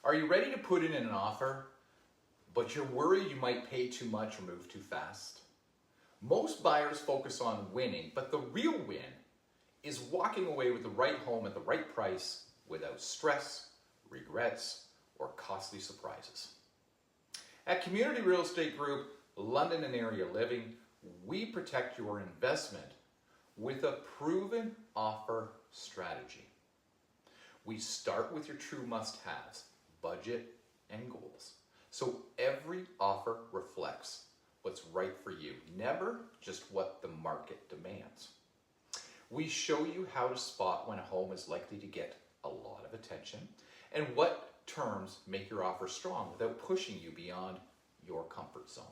Are you ready to put in an offer, but you're worried you might pay too much or move too fast? Most buyers focus on winning, but the real win is walking away with the right home at the right price without stress, regrets, or costly surprises. At Community Real Estate Group, London and Area Living, we protect your investment with a proven offer strategy. We start with your true must-haves, budget and goals. So every offer reflects what's right for you, never just what the market demands. We show you how to spot when a home is likely to get a lot of attention and what terms make your offer strong without pushing you beyond your comfort zone.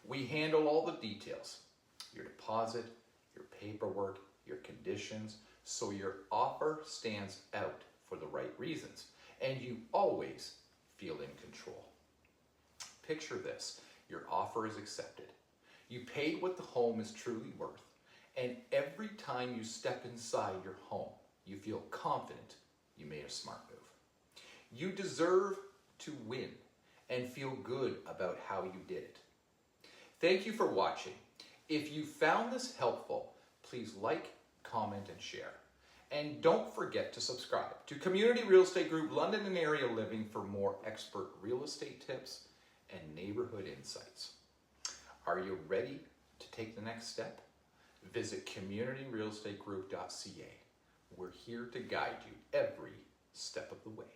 We handle all the details, your deposit, your paperwork, your conditions, so your offer stands out for the right reasons and you always feel in control. Picture this, your offer is accepted. You paid what the home is truly worth, and every time you step inside your home, you feel confident you made a smart move. You deserve to win and feel good about how you did it. Thank you for watching. If you found this helpful, please like, comment, and share. And don't forget to subscribe to Community Real Estate Group London and Area Living for more expert real estate tips and neighborhood insights. Are you ready to take the next step? Visit communityrealestategroup.ca. We're here to guide you every step of the way.